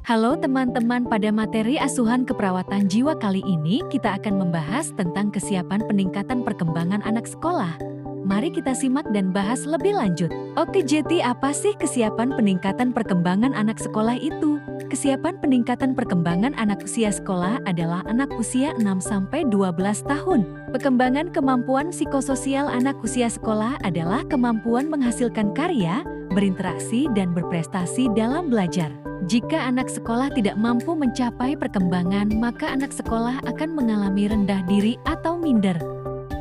Halo teman-teman, pada materi asuhan keperawatan jiwa kali ini kita akan membahas tentang kesiapan peningkatan perkembangan anak sekolah. Mari kita simak dan bahas lebih lanjut. Oke, jadi apa sih kesiapan peningkatan perkembangan anak sekolah itu? Kesiapan peningkatan perkembangan anak usia sekolah adalah anak usia 6-12 tahun. Perkembangan kemampuan psikososial anak usia sekolah adalah kemampuan menghasilkan karya, berinteraksi, dan berprestasi dalam belajar. Jika anak sekolah tidak mampu mencapai perkembangan, maka anak sekolah akan mengalami rendah diri atau minder.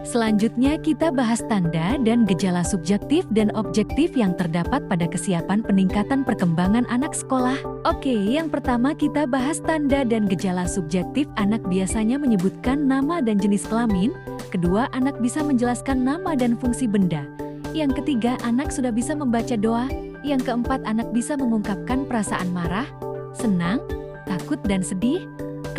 Selanjutnya kita bahas tanda dan gejala subjektif dan objektif yang terdapat pada kesiapan peningkatan perkembangan anak sekolah. Oke, yang pertama kita bahas tanda dan gejala subjektif. Anak biasanya menyebutkan nama dan jenis kelamin. Kedua, anak bisa menjelaskan nama dan fungsi benda. Yang ketiga, anak sudah bisa membaca doa. Yang keempat, anak bisa mengungkapkan perasaan marah, senang, takut, dan sedih.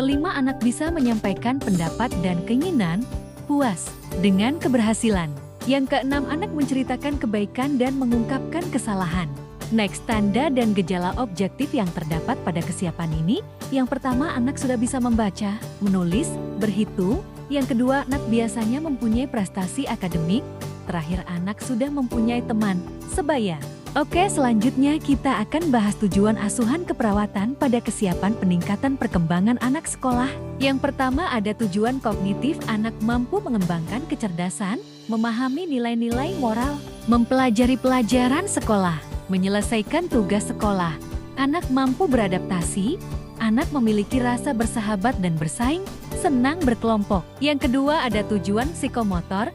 Kelima, anak bisa menyampaikan pendapat dan keinginan, puas dengan keberhasilan. Yang keenam, anak menceritakan kebaikan dan mengungkapkan kesalahan. Next, tanda dan gejala objektif yang terdapat pada kesiapan ini. Yang pertama, anak sudah bisa membaca, menulis, berhitung. Yang kedua, anak biasanya mempunyai prestasi akademik. Terakhir, anak sudah mempunyai teman sebaya. Oke, selanjutnya kita akan bahas tujuan asuhan keperawatan pada kesiapan peningkatan perkembangan anak sekolah. Yang pertama ada tujuan kognitif, anak mampu mengembangkan kecerdasan, memahami nilai-nilai moral, mempelajari pelajaran sekolah, menyelesaikan tugas sekolah. Anak mampu beradaptasi, anak memiliki rasa bersahabat dan bersaing, senang berkelompok. Yang kedua ada tujuan psikomotor.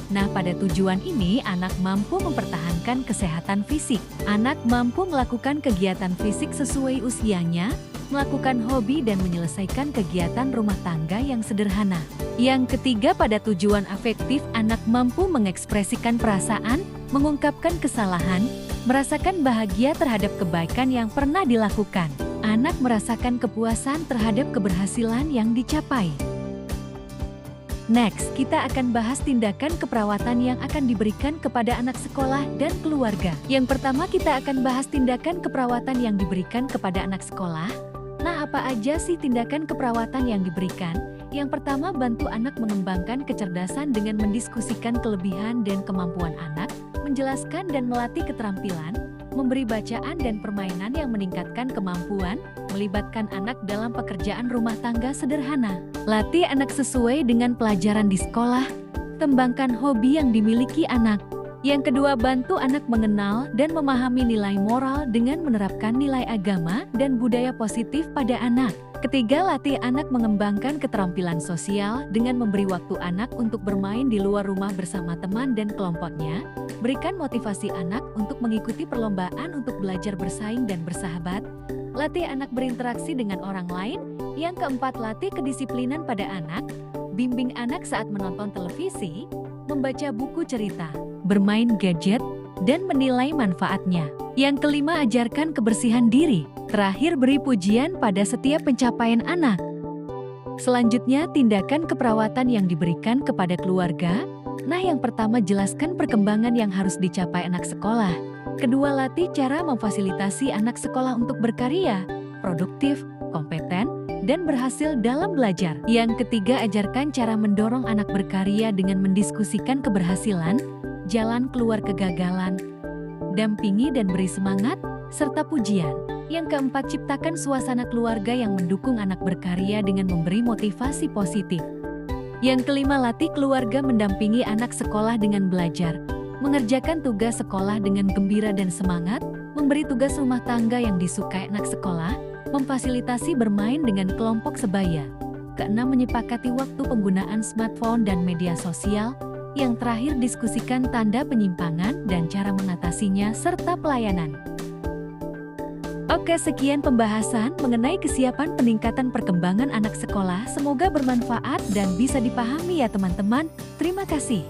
Nah, pada tujuan ini, anak mampu mempertahankan kesehatan fisik. Anak mampu melakukan kegiatan fisik sesuai usianya, melakukan hobi dan menyelesaikan kegiatan rumah tangga yang sederhana. Yang ketiga, pada tujuan afektif, anak mampu mengekspresikan perasaan, mengungkapkan kesalahan, merasakan bahagia terhadap kebaikan yang pernah dilakukan. Anak merasakan kepuasan terhadap keberhasilan yang dicapai. Next, kita akan bahas tindakan keperawatan yang akan diberikan kepada anak sekolah dan keluarga. Yang pertama, kita akan bahas tindakan keperawatan yang diberikan kepada anak sekolah. Nah, apa aja sih tindakan keperawatan yang diberikan? Yang pertama, bantu anak mengembangkan kecerdasan dengan mendiskusikan kelebihan dan kemampuan anak, menjelaskan dan melatih keterampilan, memberi bacaan dan permainan yang meningkatkan kemampuan, melibatkan anak dalam pekerjaan rumah tangga sederhana. Latih anak sesuai dengan pelajaran di sekolah, kembangkan hobi yang dimiliki anak. Yang kedua, bantu anak mengenal dan memahami nilai moral dengan menerapkan nilai agama dan budaya positif pada anak. Ketiga, latih anak mengembangkan keterampilan sosial dengan memberi waktu anak untuk bermain di luar rumah bersama teman dan kelompoknya. Berikan motivasi anak untuk mengikuti perlombaan untuk belajar bersaing dan bersahabat. Latih anak berinteraksi dengan orang lain. Yang keempat, latih kedisiplinan pada anak. Bimbing anak saat menonton televisi, membaca buku cerita, bermain gadget, dan menilai manfaatnya. Yang kelima, ajarkan kebersihan diri. Terakhir, beri pujian pada setiap pencapaian anak. Selanjutnya, tindakan keperawatan yang diberikan kepada keluarga. Nah, yang pertama, jelaskan perkembangan yang harus dicapai anak sekolah. Kedua, latih cara memfasilitasi anak sekolah untuk berkarya, produktif, kompeten, dan berhasil dalam belajar. Yang ketiga, ajarkan cara mendorong anak berkarya dengan mendiskusikan keberhasilan, jalan keluar kegagalan, dampingi dan beri semangat, serta pujian. Yang keempat, ciptakan suasana keluarga yang mendukung anak berkarya dengan memberi motivasi positif. Yang kelima, latih keluarga mendampingi anak sekolah dengan belajar, mengerjakan tugas sekolah dengan gembira dan semangat, memberi tugas rumah tangga yang disukai anak sekolah, memfasilitasi bermain dengan kelompok sebaya. Keenam, menyepakati waktu penggunaan smartphone dan media sosial. Yang terakhir, diskusikan tanda penyimpangan dan cara mengatasinya serta pelayanan. Oke, sekian pembahasan mengenai kesiapan peningkatan perkembangan anak sekolah. Semoga bermanfaat dan bisa dipahami ya teman-teman. Terima kasih.